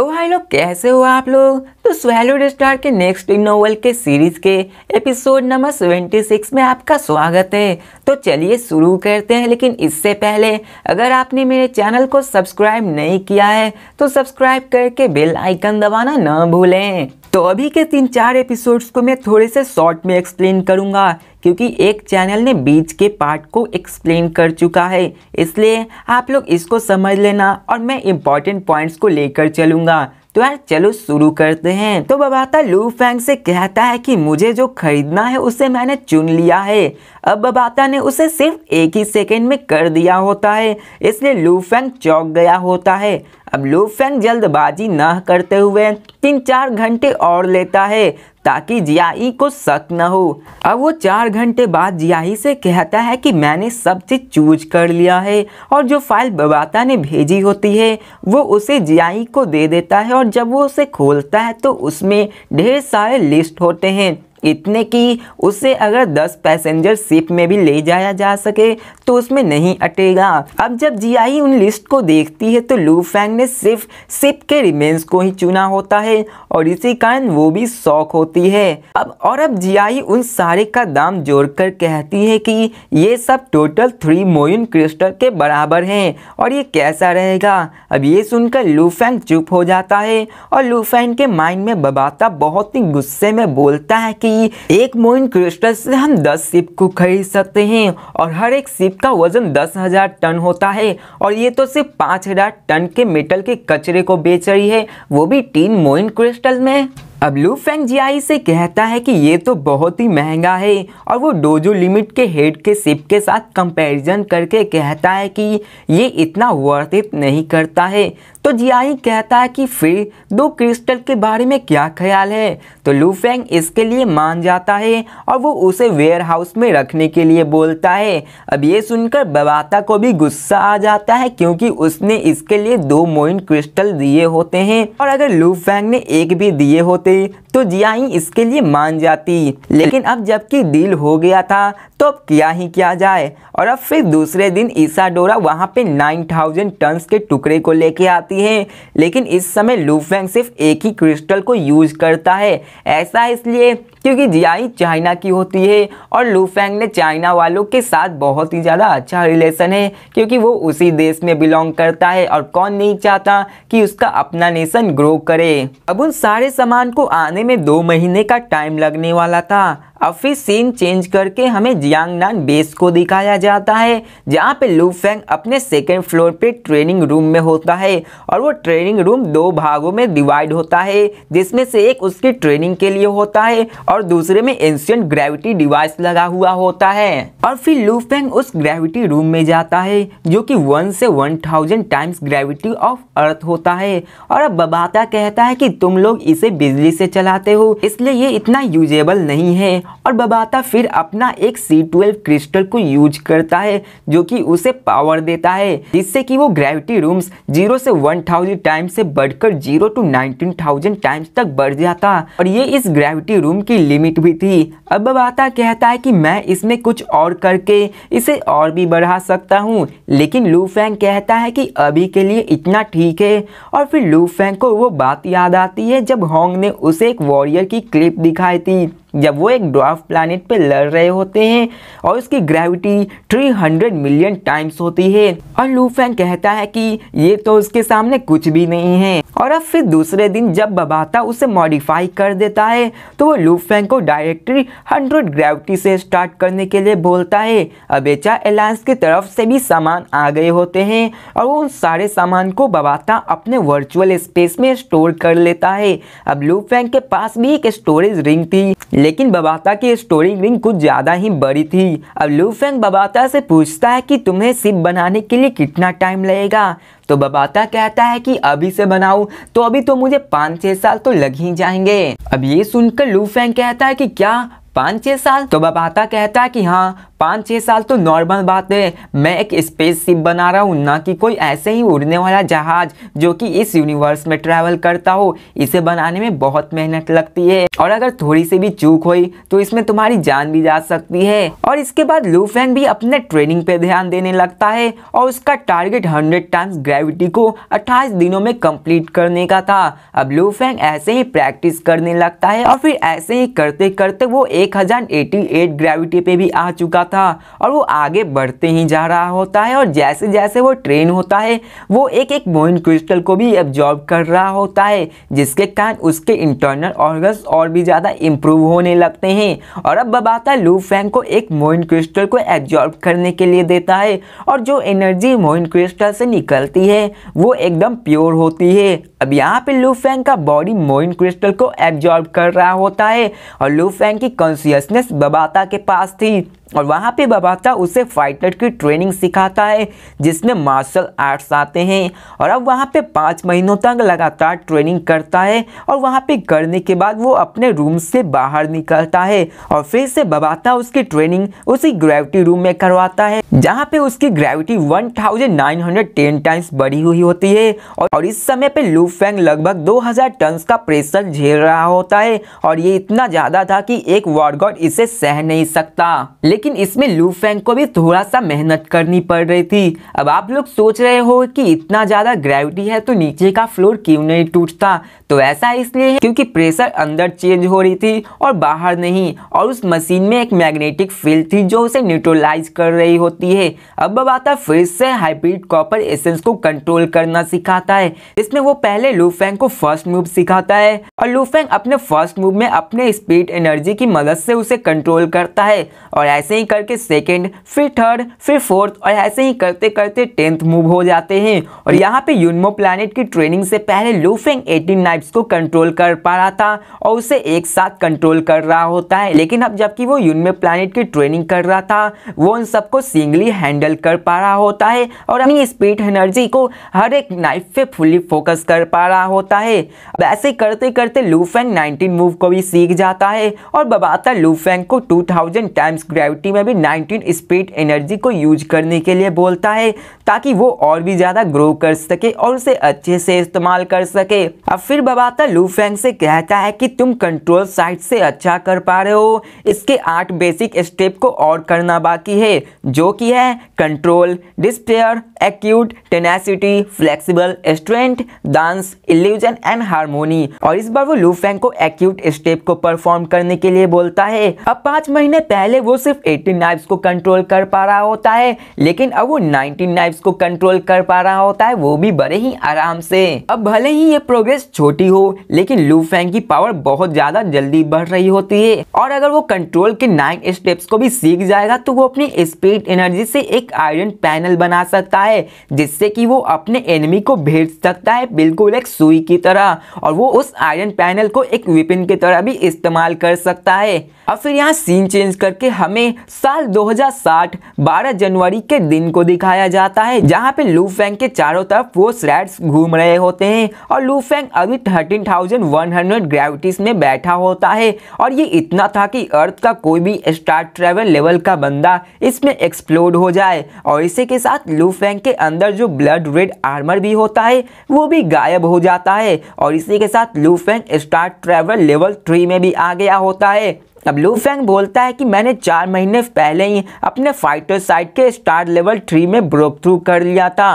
तो भाई लोग कैसे हो आप लोग। तो स्वैलोड स्टार के नेक्स्ट नोवेल के सीरीज के एपिसोड नंबर 76 में आपका स्वागत है। तो चलिए शुरू करते हैं, लेकिन इससे पहले अगर आपने मेरे चैनल को सब्सक्राइब नहीं किया है तो सब्सक्राइब करके बेल आइकन दबाना ना भूलें। तो अभी के 3-4 एपिसोड्स को मैं थोड़े से शॉर्ट में एक्सप्लेन करूंगा, क्योंकि एक चैनल ने बीच के पार्ट को एक्सप्लेन कर चुका है, इसलिए आप लोग इसको समझ लेना और मैं इम्पॉर्टेंट पॉइंट्स को लेकर चलूंगा। तो यार चलो शुरू करते हैं। तो बबाता लू फैंग से कहता है कि मुझे जो खरीदना है उसे मैंने चुन लिया है। अब बबाता ने उसे सिर्फ एक ही सेकेंड में कर दिया होता है, इसलिए लू फैंग चौंक गया होता है। अब लू फैंग जल्दबाजी न करते हुए 3-4 घंटे और लेता है ताकि जियाई को शक न हो। अब वो 4 घंटे बाद जियाई से कहता है कि मैंने सब चीज चूज कर लिया है, और जो फाइल बबाता ने भेजी होती है वो उसे जियाई को दे देता है। और जब वो उसे खोलता है तो उसमें ढेर सारे लिस्ट होते हैं, इतने कि उसे अगर 10 पैसेंजर शिप में भी ले जाया जा सके तो उसमें नहीं अटेगा। अब जब जियाई उन लिस्ट को देखती है तो लू फैंग ने सिर्फ शिप के रिमेन्स को ही चुना होता है, और इसी कारण वो भी शॉक होती है। अब जियाई उन सारे का दाम जोड़कर कहती है कि ये सब टोटल 3 मोइन क्रिस्टल के बराबर हैं, और ये कैसा रहेगा। अब ये सुनकर लू फैंग चुप हो जाता है, और लू फैंग के माइंड में बबाता बहुत ही गुस्से में बोलता है कि 1 मोइन क्रिस्टल से हम 10 शिप को खरीद सकते हैं, और हर एक शिप का वजन 10,000 टन होता है, और ये तो सिर्फ 5,000 टन के मेटल के कचरे को बेच रही है, वो भी 3 मोइन क्रिस्टल में। अब लू फैंग जियाई से कहता है कि ये तो बहुत ही महंगा है, और वो डोजो लिमिट के हेड के शिप के साथ कंपैरिजन करके कहता है कि ये इतना वर्थ इट नहीं करता है। तो जियाई कहता है कि फिर 2 क्रिस्टल के बारे में क्या ख्याल है। तो लू फैंग इसके लिए मान जाता है, और वो उसे वेयर हाउस में रखने के लिए बोलता है। अब ये सुनकर बबाता को भी गुस्सा आ जाता है, क्योंकि उसने इसके लिए 2 मोइन क्रिस्टल दिए होते हैं, और अगर लू फैंग ने एक भी दिए होते तो जियाई इसके लिए मान जाती। लेकिन अब जबकि डील हो गया था तो अब क्या ही किया जाए। और अब फिर दूसरे दिन इसाडोरा वहां पे 9,000 टन्स के टुकड़े को लेके आती है, लेकिन इस समय लू फैंग सिर्फ एक ही क्रिस्टल को यूज करता है। ऐसा इसलिए क्योंकि जियाई चाइना की होती है, और लू फैंग ने चाइना वालों के साथ बहुत ही ज़्यादा अच्छा रिलेशन है, क्योंकि वो उसी देश में बिलोंग करता है, और कौन नहीं चाहता कि उसका अपना नेशन ग्रो करे। अब उन सारे सामान को आने में 2 महीने का टाइम लगने वाला था। अब फिर सीन चेंज करके हमें जियांगनान बेस को दिखाया जाता है, जहाँ पे लू फैंग अपने 2nd फ्लोर पे ट्रेनिंग रूम में होता है, और वो ट्रेनिंग रूम 2 भागों में डिवाइड होता है, जिसमें से एक उसकी ट्रेनिंग के लिए होता है और दूसरे में एंशिएंट ग्रेविटी डिवाइस लगा हुआ होता है। और फिर लू फैंग उस ग्रेविटी रूम में जाता है, जो कि 1 से 1000 टाइम्स ग्रेविटी ऑफ अर्थ होता है। और अब बबाता कहता है कि तुम लोग इसे बिजली से चलाते हो, इसलिए ये इतना यूजेबल नहीं है। और बबाता फिर अपना एक C12 क्रिस्टल को यूज करता है, जो कि उसे पावर देता है, जिससे कि वो ग्रेविटी रूम्स 0 से 1000 टाइम्स से बढ़कर 0 to 19,000 टाइम्स तक बढ़ जाता, और ये इस ग्रेविटी रूम की लिमिट भी थी। अब बबाता कहता है कि मैं इसमें कुछ और करके इसे और भी बढ़ा सकता हूँ, लेकिन लू फैंग कहता है कि अभी के लिए इतना ठीक है। और फिर लू फैंग को वो बात याद आती है जब होंग ने उसे एक वॉरियर की क्लिप दिखाई थी, जब वो एक ड्वार्फ प्लैनेट पे लड़ रहे होते हैं, और उसकी ग्रेविटी 300 मिलियन टाइम्स होती है, और लू फैंग कहता है कि ये तो उसके सामने कुछ भी नहीं है। और अब फिर दूसरे दिन जब बबाता उसे मॉडिफाई कर देता है, तो वो लू फैंग को डायरेक्टली 100 ग्रेविटी से स्टार्ट करने के लिए बोलता है। अब एचा अलायंस की तरफ से भी सामान आ गए होते हैं, और वो उन सारे सामान को बबाता अपने वर्चुअल स्पेस में स्टोर कर लेता है। अब लू फैंग के पास भी एक स्टोरेज रिंग थी, लेकिन बबाता की स्टोरेज रिंग कुछ ज़्यादा ही बड़ी थी। अब लू फैंग बबाता से पूछता है कि तुम्हें शिप बनाने के लिए कितना टाइम लगेगा। तो बबाता कहता है कि अभी से बनाऊं तो अभी तो मुझे 5-6 साल तो लग ही जाएंगे। अब ये सुनकर लू फैंग कहता है कि क्या 5-6 साल? तो बबाता कहता है कि हाँ 5-6 साल तो नॉर्मल बात है, मैं एक स्पेसशिप बना रहा हूँ, ना कि कोई ऐसे ही उड़ने वाला जहाज जो कि इस यूनिवर्स में ट्रैवल करता हो। इसे बनाने में बहुत मेहनत लगती है और अगर थोड़ी सी भी चूक हुई तो इसमें तुम्हारी जान भी जा सकती है। और इसके बाद लू फेंग भी अपने ट्रेनिंग पे ध्यान देने लगता है और उसका टारगेट 100 टाइम्स ग्रेविटी को 28 दिनों में कंप्लीट करने का था। अब लू फेंग ऐसे ही प्रैक्टिस करने लगता है और फिर ऐसे ही करते करते वो 1088 ग्रेविटी पे भी आ चुका था और वो आगे बढ़ते ही जा रहा होता है। और जैसे जैसे वो ट्रेन होता है वो एक एक मोइन क्रिस्टल को भी एब्जॉर्ब कर रहा होता है, जिसके कारण उसके इंटरनल ऑर्गन्स और भी ज्यादा इंप्रूव होने लगते हैं। और अब बबाता लू फेंग को एक मोइन क्रिस्टल को एब्जॉर्ब करने के लिए देता है और जो एनर्जी मोइन क्रिस्टल से निकलती है वो एकदम प्योर होती है। अब यहाँ पे लू फेंग का बॉडी मोइन क्रिस्टल को एब्जॉर्ब कर रहा होता है और लू फेंग की कॉन्शियसनेस बबाता के पास थी और वहाँ पे बबाता उसे फाइटर की ट्रेनिंग सिखाता है जिसमें मार्शल आर्ट्स आते हैं। और अब वहाँ पे 5 महीनों तक लगातार ट्रेनिंग करता है और वहाँ पे करने के बाद वो अपने रूम से बाहर निकलता है और फिर से बबाता उसकी ट्रेनिंग उसी ग्रेविटी रूम में करवाता है जहाँ पे उसकी ग्रेविटी 1910 टाइम्स बढ़ी हुई होती है। और इस समय पे लू फेंग लगभग 2000 टन का प्रेशर झेल रहा होता है और ये इतना ज्यादा था कि एक वॉर गॉड इसे सह नहीं सकता। लेकिन इसमें लू फेंग को भी थोड़ा सा मेहनत करनी पड़ रही थी। अब आप लोग सोच रहे हो कि इतना ज्यादा ग्रेविटी है तो नीचे का फ्लोर क्यों नहीं टूटता, तो ऐसा इसलिए है क्योंकि प्रेशर अंदर चेंज हो रही थी और बाहर नहीं। और उस मशीन में एक मैग्नेटिक फील्ड थी जो उसे न्यूट्रलाइज कर रही होती है। अब बबाता फिर से हाइब्रिड कॉपर एसेंस को कंट्रोल करना सिखाता है। इसमें वो पहले लू फेंग को फर्स्ट मूव सिखाता है और लू फेंग अपने फर्स्ट मूव में अपने स्पीड एनर्जी की मदद से उसे कंट्रोल करता है और ऐसे ही करके सेकंड, फिर थर्ड, फिर फोर्थ और ऐसे ही करते करते 10th मूव हो जाते हैं। और यहाँ पे यूनमो प्लैनेट की ट्रेनिंग से पहले लू फेंग 18 नाइफ्स को कंट्रोल कर पा रहा था और उसे एक साथ कंट्रोल कर रहा होता है। लेकिन अब जबकि वो यूनमो प्लैनेट की ट्रेनिंग कर रहा था वो उन सबको सिंगली हैंडल कर पा रहा होता है और अपनी स्पीड एनर्जी को हर एक नाइफ पे फुली फोकस कर पा रहा होता है। अब ऐसे करते करते लू फेंग 19 मूव को भी सीख जाता है और बबाता लू फेंग को 2000 टाइम्स ग्रेविटी में भी 19 स्पीड एनर्जी को यूज करने के लिए बोलता है ताकि वो और भी ज्यादा ग्रो कर सके और उसे अच्छे से इस्तेमाल कर सके। अब फिर बबाता लू फेंग से कहता है कि तुम कंट्रोल साइड से अच्छा कर पा रहे हो, इसके 8 बेसिक स्टेप को और करना बाकी है जो कि है control, despair, acute, tenacity, flexible, strength, dance, illusion and harmony. और इस बार वो लू फेंग को एक्यूट स्टेप को परफॉर्म करने के लिए बोलता है। अब 5 महीने पहले वो सिर्फ 18 नाइफ्स को कंट्रोल कर पा रहा होता है लेकिन अब वो 19 नाइफ्स को कंट्रोल कर पा रहा होता है, वो भी बड़े ही आराम से। अब भले ही ये प्रोग्रेस छोटी हो लेकिन लू फेंग की पावर बहुत ज्यादा जल्दी बढ़ रही होती है और अगर वो कंट्रोल के 9 स्टेप्स को भी सीख जाएगा तो वो अपनी स्पीड एनर्जी से एक आयरन पैनल बना सकता है जिससे कि वो अपने एनिमी को भेज सकता है बिल्कुल एक सुई की तरह और वो उस आयरन पैनल को एक वेपन की तरह भी इस्तेमाल कर सकता है। अब फिर यहाँ सीन चेंज करके हमें साल 2060 12 जनवरी के दिन को दिखाया जाता है जहाँ पे लू फेंग के चारों तरफ वो श्रैड्स घूम रहे होते हैं और लू फेंग अभी 13,100 ग्रेविटीज में बैठा होता है और ये इतना था कि अर्थ का कोई भी स्टार ट्रेवल लेवल का बंदा इसमें एक्सप्लोड हो जाए। और इसी के साथ लू फेंग के अंदर जो ब्लड रेड आर्मर भी होता है वो भी गायब हो जाता है और इसी के साथ लू फेंग स्टार ट्रेवल लेवल 3 में भी आ गया होता है। अब लू फेंग बोलता है कि मैंने 4 महीने पहले ही अपने फाइटर साइड के स्टार लेवल 3 में ब्रेक थ्रू कर लिया था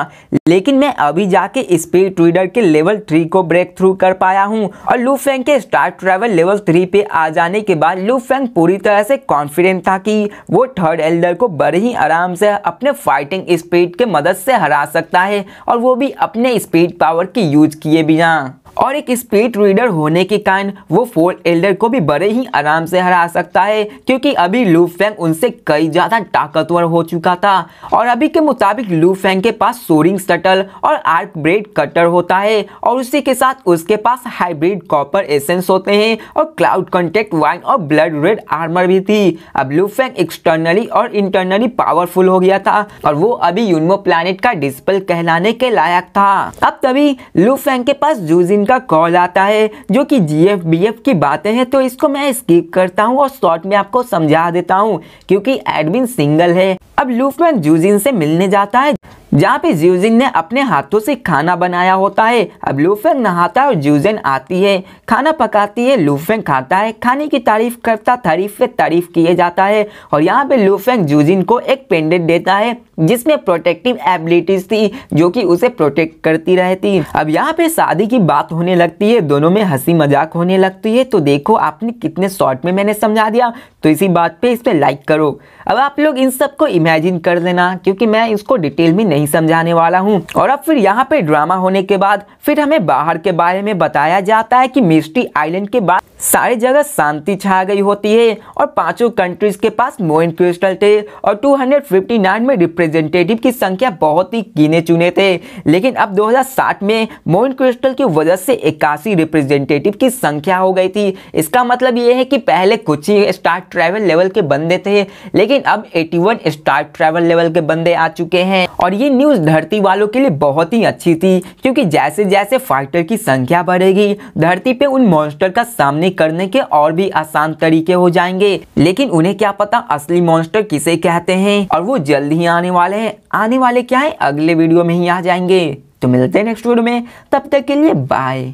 लेकिन मैं अभी जाके स्पीड रीडर के लेवल 3 को ब्रेक थ्रू कर पाया हूँ। और लू फेंग के स्टार ट्रेवल लेवल 3 पे आ जाने के बाद लू फेंग पूरी तरह से कॉन्फिडेंट था कि वो थर्ड एल्डर को बड़े ही आराम से अपने फाइटिंग स्पीड के मदद से हरा सकता है और वो भी अपने स्पीड पावर की यूज किए बिना। और एक स्पीड रीडर होने के कारण वो फोर्थ एल्डर को भी बड़े ही आराम से हरा सकता है क्योंकि अभी लू फेंग उनसे कई ज्यादा ताकतवर हो चुका था। और अभी के मुताबिक लू फेंग के पास सोरिंग शटल और आर्क ब्लेड कटर होता है और उसी के साथ उसके पास हाइब्रिड कॉपर एसेंस होते हैं और क्लाउड कॉन्टेक्ट वाइन और ब्लड रेड आर्मर भी थी। अब लू फेंग एक्सटर्नली और इंटरनली पावरफुल हो गया था और वो अभी यूनमो प्लैनेट का डिस्पल कहलाने के लायक था। अब तभी लू फेंग के पास जूजिन ज्यूजिन का कॉल आता है जो कि GF-BF की बातें हैं, तो इसको मैं स्किप करता हूँ और शॉर्ट में आपको समझा देता हूँ क्योंकि एडमिन सिंगल है। अब लूफेंग ज्यूजिन से मिलने जाता है जहाँ पे ज्यूजिन ने अपने हाथों से खाना बनाया होता है। अब लूफेंग नहाता है और ज्यूजिन आती है, खाना पकाती है, लूफेंग खाता है, खाने की तारीफ करता, तारीफ पे तारीफ किए जाता है। और यहाँ पे लूफेंग ज्यूजिन को एक पेंडेंट देता है जिसमें प्रोटेक्टिव एबिलिटीज थी जो कि उसे प्रोटेक्ट करती रहती। अब यहाँ पे शादी की बात होने लगती है, दोनों में हंसी मजाक होने लगती है। तो देखो आपने कितने शॉर्ट में मैंने समझा दिया, तो इसी बात पे इस पे लाइक करो। अब आप लोग इन सब को इमेजिन कर लेना क्योंकि मैं इसको डिटेल में नहीं समझाने वाला हूँ। और अब फिर यहाँ पे ड्रामा होने के बाद फिर हमें बाहर के बारे में बताया जाता है कि मिस्टी आइलैंड के बाद सारी जगह शांति छा गई होती है और पांचों कंट्रीज के पास मोइन क्रिस्टल थे और 259 में रिप्रेजेंटेटिव की संख्या बहुत ही गिने चुने थे। लेकिन अब 2060 में मोइन क्रिस्टल की वजह से 81 रिप्रेजेंटेटिव की संख्या हो गई थी। इसका मतलब ये है कि पहले कुछ ही स्टार ट्रैवल लेवल के बंदे थे, लेकिन अब 81 स्टार ट्रैवल लेवल के बंदे आ चुके हैं। और ये न्यूज़ धरती वालों के लिए बहुत ही अच्छी थी क्योंकि जैसे जैसे फाइटर की संख्या बढ़ेगी धरती पे उन मॉन्स्टर का सामने करने के और भी आसान तरीके हो जाएंगे। लेकिन उन्हें क्या पता असली मॉन्स्टर किसे कहते हैं, और वो जल्द ही आने वाले हैं। आने वाले क्या है, अगले वीडियो में ही आ जाएंगे। तो मिलते हैं नेक्स्ट वीडियो में, तब तक के लिए बाय।